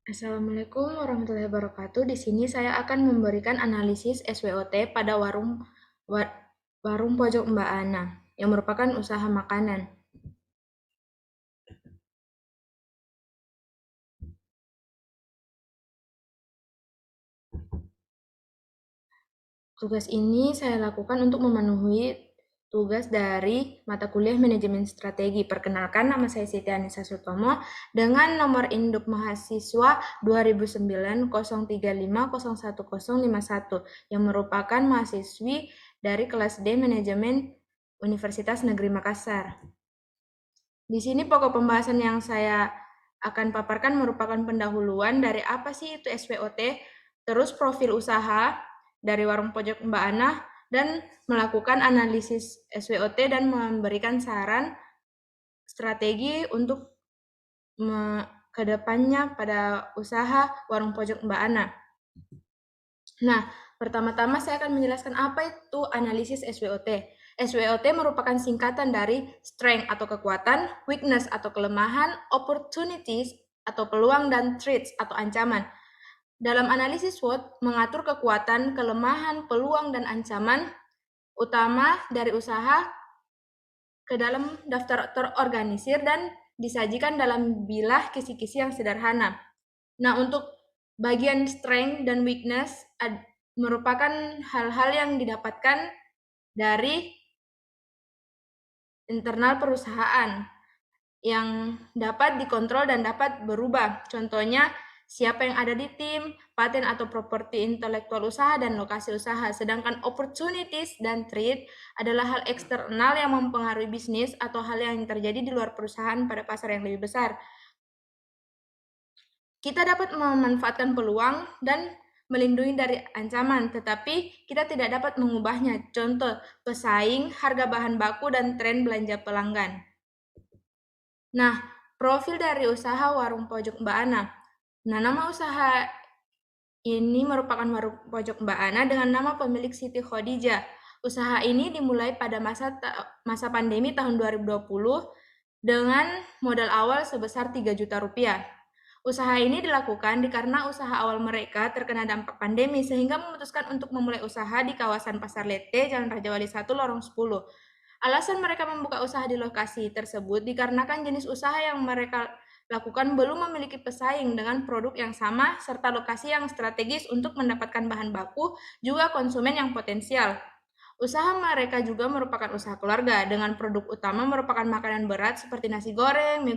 Assalamualaikum warahmatullahi wabarakatuh. Di sini saya akan memberikan analisis SWOT pada warung pojok Mbak Ana yang merupakan usaha makanan. Tugas ini saya lakukan untuk memenuhi tugas dari mata kuliah Manajemen Strategi. Perkenalkan, nama saya Siti Anissa Sutomo dengan nomor induk mahasiswa 2009-035-01051 yang merupakan mahasiswi dari kelas D Manajemen Universitas Negeri Makassar. Di sini pokok pembahasan yang saya akan paparkan merupakan pendahuluan dari apa sih itu SWOT, terus profil usaha dari warung pojok Mbak Ana, dan melakukan analisis SWOT dan memberikan saran strategi untuk ke depannya pada usaha warung pojok Mbak Ana. Nah, pertama-tama saya akan menjelaskan apa itu analisis SWOT. SWOT merupakan singkatan dari strength atau kekuatan, weakness atau kelemahan, opportunities atau peluang, dan threats atau ancaman. Dalam analisis SWOT, mengatur kekuatan, kelemahan, peluang, dan ancaman utama dari usaha ke dalam daftar terorganisir dan disajikan dalam bilah kisi-kisi yang sederhana. Nah, untuk bagian strength dan weakness merupakan hal-hal yang didapatkan dari internal perusahaan yang dapat dikontrol dan dapat berubah. Contohnya, siapa yang ada di tim, paten atau properti intelektual usaha, dan lokasi usaha. Sedangkan opportunities dan threat adalah hal eksternal yang mempengaruhi bisnis atau hal yang terjadi di luar perusahaan pada pasar yang lebih besar. Kita dapat memanfaatkan peluang dan melindungi dari ancaman, tetapi kita tidak dapat mengubahnya. Contoh, pesaing, harga bahan baku, dan tren belanja pelanggan. Nah, profil dari usaha warung pojok Mbak Ana. Nah, nama usaha ini merupakan warung pojok Mbak Ana dengan nama pemilik Siti Khadijah. Usaha ini dimulai pada masa pandemi tahun 2020 dengan modal awal sebesar 3 juta rupiah. Usaha ini dilakukan karena usaha awal mereka terkena dampak pandemi sehingga memutuskan untuk memulai usaha di kawasan Pasar Lete, Jalan Raja Wali 1, Lorong 10. Alasan mereka membuka usaha di lokasi tersebut dikarenakan jenis usaha yang mereka lakukan belum memiliki pesaing dengan produk yang sama serta lokasi yang strategis untuk mendapatkan bahan baku juga konsumen yang potensial. Usaha mereka juga merupakan usaha keluarga dengan produk utama merupakan makanan berat seperti nasi goreng, mie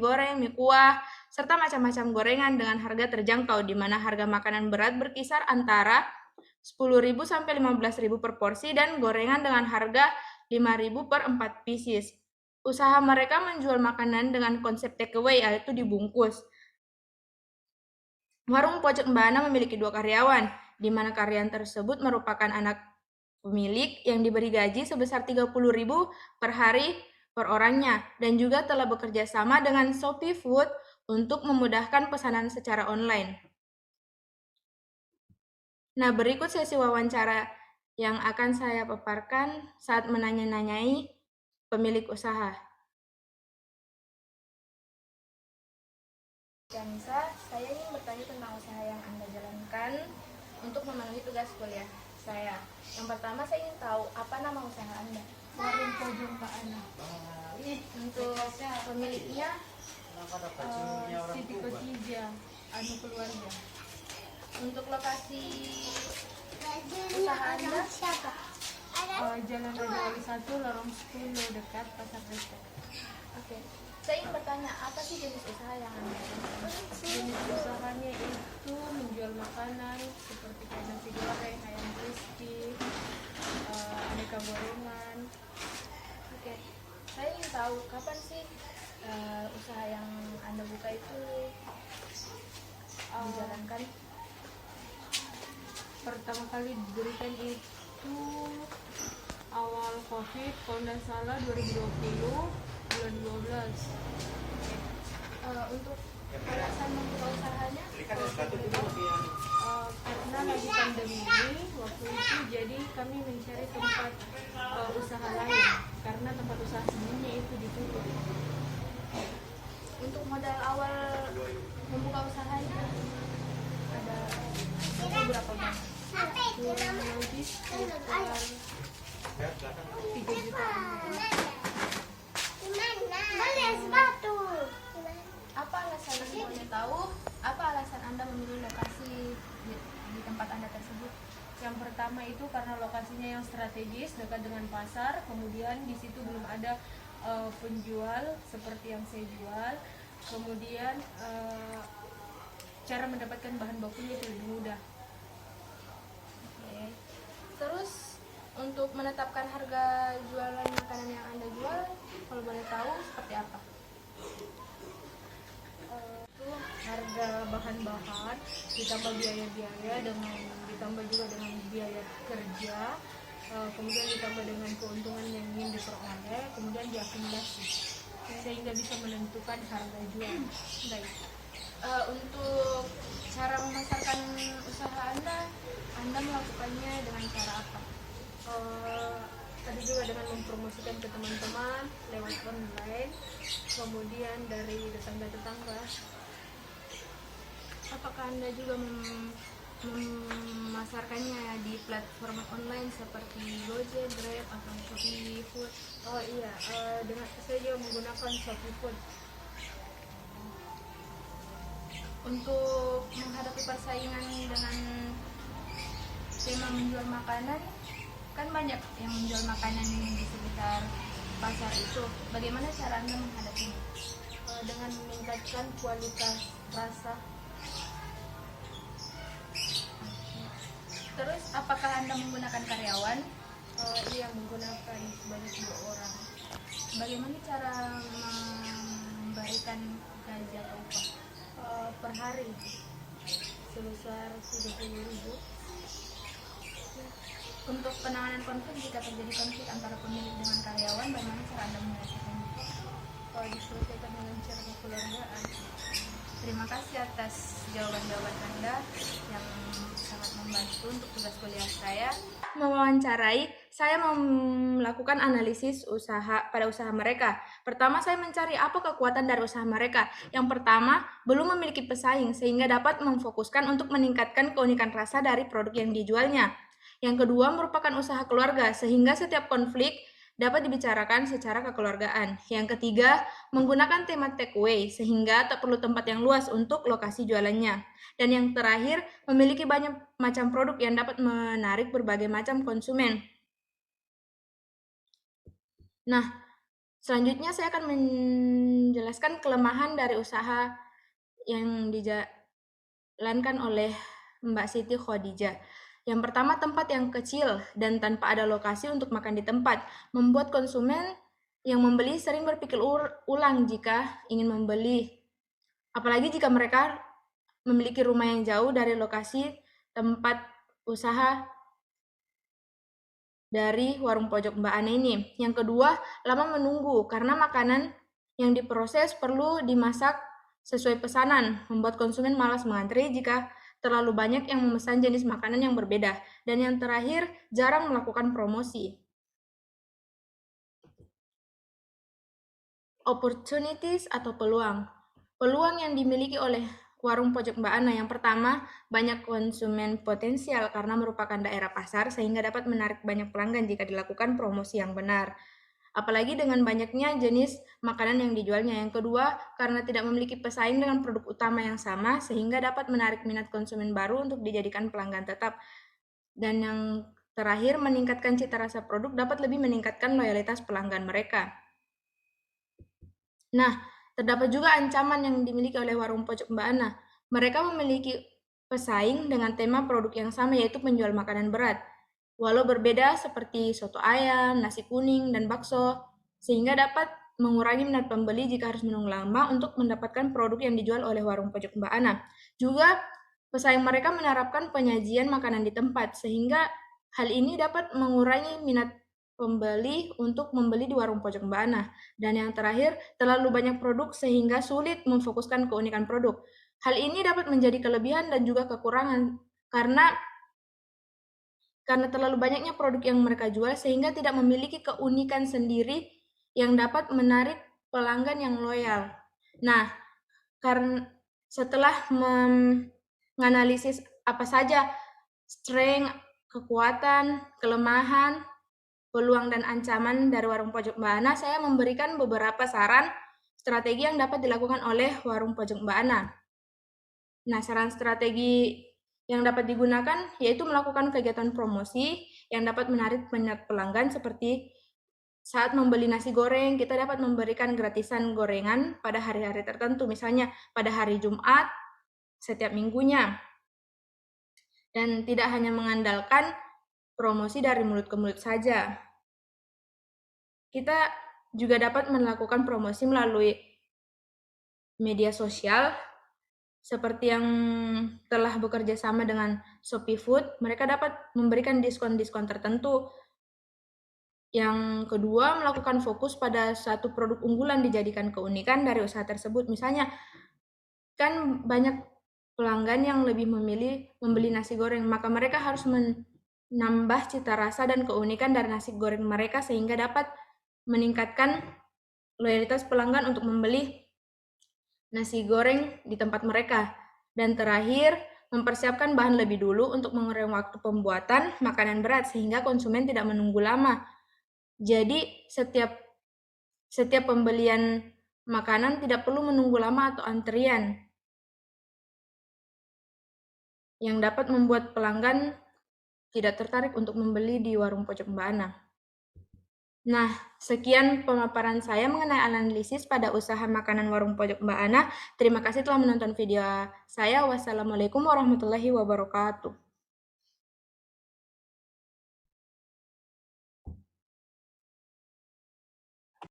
kuah, serta macam-macam gorengan dengan harga terjangkau di mana harga makanan berat berkisar antara 10.000 sampai 15.000 per porsi dan gorengan dengan harga 5.000 per 4 pieces. Usaha mereka menjual makanan dengan konsep takeaway yaitu dibungkus. Warung pojok Mbak Ana memiliki 2 karyawan, di mana karyawan tersebut merupakan anak pemilik yang diberi gaji sebesar 30.000 per hari per orangnya dan juga telah bekerja sama dengan Shopee Food untuk memudahkan pesanan secara online. Nah, berikut sesi wawancara yang akan saya paparkan saat menanya-nanyai pemilik usaha. Yanisa, saya ingin bertanya tentang usaha yang Anda jalankan untuk memenuhi tugas kuliah saya. Yang pertama, saya ingin tahu apa nama usaha Anda? Warung pojok Mbak Ana. Untuk pemiliknya, Siti Khadijah, anu keluarga. untuk lokasi usaha Anda, Jalan Raja Wali 1, Lorong 10 dekat Pasar Lete. Oke. Saya ingin bertanya, apa sih jenis usaha yang Anda jalankan? Jenis usahanya itu menjual makanan seperti kayak nasi goreng, ayam crispy, aneka gorengan. Oke. Saya ingin tahu kapan sih usaha yang Anda buka itu dijalankan? Pertama kali didirikan itu awal COVID, kalau tidak salah 2020 bulan 12. Untuk alasan membuka usahanya, Karena lagi pandemi ini waktu itu, jadi kami mencari tempat usaha lain karena tempat usaha sebelumnya itu ditutup. untuk modal awal membuka usahanya berapa banyak? Kurang lebih sekitar 3 jutaan. Apa alasan Anda boleh tahu? Apa alasan Anda memilih lokasi di tempat Anda tersebut? Yang pertama itu karena lokasinya yang strategis dekat dengan pasar, kemudian di situ belum ada penjual seperti yang saya jual, kemudian cara mendapatkan bahan bakunya itu lebih mudah. Oke. Terus untuk menetapkan harga jualan makanan yang Anda jual, kalau boleh tahu seperti apa? Itu harga bahan-bahan ditambah biaya-biaya dengan ditambah juga dengan biaya kerja, kemudian ditambah dengan keuntungan yang ingin diperoleh, kemudian diakumulasi sehingga bisa menentukan harga jual. Baik. Untuk cara memasarkan usaha Anda melakukannya dengan cara apa? Tadi juga dengan mempromosikan ke teman-teman lewat online, kemudian dari tetangga-tetangga. Apakah Anda juga memasarkannya di platform online seperti Gojek, Grab, atau Shopee Food? Oh iya, dengan saya juga menggunakan Shopee Food. Untuk menghadapi persaingan dengan tema menjual makanan, kan banyak yang menjual makanan di sekitar pasar itu. Bagaimana cara Anda menghadapinya? Dengan meningkatkan kualitas rasa. Terus, apakah Anda menggunakan karyawan? Iya, menggunakan sebanyak 2 orang. Bagaimana cara memberikan gaji atau upah? Per hari sebesar 30.000. Untuk penanganan konflik, jika terjadi konflik antara pemilik dengan karyawan, bagaimana cara Anda menyelesaikannya? Diselesaikan dengan cara kekeluargaan. Terima kasih atas jawaban-jawaban Anda yang sangat membantu untuk tugas kuliah saya. Mewawancarai, saya melakukan analisis pada usaha mereka. Pertama, saya mencari apa kekuatan dari usaha mereka. Yang pertama, belum memiliki pesaing sehingga dapat memfokuskan untuk meningkatkan keunikan rasa dari produk yang dijualnya. Yang kedua, merupakan usaha keluarga sehingga setiap konflik dapat dibicarakan secara kekeluargaan. Yang ketiga, menggunakan tema takeaway sehingga tak perlu tempat yang luas untuk lokasi jualannya. Dan yang terakhir, memiliki banyak macam produk yang dapat menarik berbagai macam konsumen. Nah, selanjutnya saya akan menjelaskan kelemahan dari usaha yang dijalankan oleh Mbak Siti Khadijah. Yang pertama, tempat yang kecil dan tanpa ada lokasi untuk makan di tempat, membuat konsumen yang membeli sering berpikir ulang jika ingin membeli. Apalagi jika mereka memiliki rumah yang jauh dari lokasi tempat usaha dari warung pojok Mbak Ana ini. Yang kedua, lama menunggu karena makanan yang diproses perlu dimasak sesuai pesanan, membuat konsumen malas mengantri jika terlalu banyak yang memesan jenis makanan yang berbeda. Dan yang terakhir, jarang melakukan promosi. Opportunities atau peluang. Peluang yang dimiliki oleh warung pojok Mbak Ana, yang pertama, banyak konsumen potensial karena merupakan daerah pasar sehingga dapat menarik banyak pelanggan jika dilakukan promosi yang benar. Apalagi dengan banyaknya jenis makanan yang dijualnya. Yang kedua, karena tidak memiliki pesaing dengan produk utama yang sama sehingga dapat menarik minat konsumen baru untuk dijadikan pelanggan tetap. Dan yang terakhir, meningkatkan cita rasa produk dapat lebih meningkatkan loyalitas pelanggan mereka. Nah, terdapat juga ancaman yang dimiliki oleh warung pojok Mbak Ana. Mereka memiliki pesaing dengan tema produk yang sama, yaitu penjual makanan berat. Walau berbeda seperti soto ayam, nasi kuning, dan bakso, sehingga dapat mengurangi minat pembeli jika harus menunggu lama untuk mendapatkan produk yang dijual oleh warung pojok Mbak Ana. Juga, pesaing mereka menerapkan penyajian makanan di tempat, sehingga hal ini dapat mengurangi minat pembeli untuk membeli di warung pojok Mbak Ana. Dan yang terakhir, terlalu banyak produk sehingga sulit memfokuskan keunikan produk. Hal ini dapat menjadi kelebihan dan juga kekurangan karena terlalu banyaknya produk yang mereka jual sehingga tidak memiliki keunikan sendiri yang dapat menarik pelanggan yang loyal. Nah, karena setelah menganalisis apa saja strength, kekuatan, kelemahan, peluang dan ancaman dari warung pojok Mbak Ana, saya memberikan beberapa saran strategi yang dapat dilakukan oleh warung pojok Mbak Ana. Nah, saran strategi yang dapat digunakan yaitu melakukan kegiatan promosi yang dapat menarik banyak pelanggan seperti saat membeli nasi goreng, kita dapat memberikan gratisan gorengan pada hari-hari tertentu, misalnya pada hari Jumat setiap minggunya. Dan tidak hanya mengandalkan promosi dari mulut ke mulut saja. Kita juga dapat melakukan promosi melalui media sosial, seperti yang telah bekerja sama dengan Shopee Food, mereka dapat memberikan diskon-diskon tertentu. Yang kedua, melakukan fokus pada satu produk unggulan dijadikan keunikan dari usaha tersebut. Misalnya, kan banyak pelanggan yang lebih memilih membeli nasi goreng, maka mereka harus menambah cita rasa dan keunikan dari nasi goreng mereka sehingga dapat meningkatkan loyalitas pelanggan untuk membeli nasi goreng di tempat mereka. Dan terakhir, mempersiapkan bahan lebih dulu untuk mengurangi waktu pembuatan makanan berat sehingga konsumen tidak menunggu lama. Jadi setiap pembelian makanan tidak perlu menunggu lama atau antrian yang dapat membuat pelanggan tidak tertarik untuk membeli di warung pojok Mbak Ana. Nah, sekian pemaparan saya mengenai analisis pada usaha makanan warung pojok Mbak Ana. Terima kasih telah menonton video saya. Wassalamualaikum warahmatullahi wabarakatuh.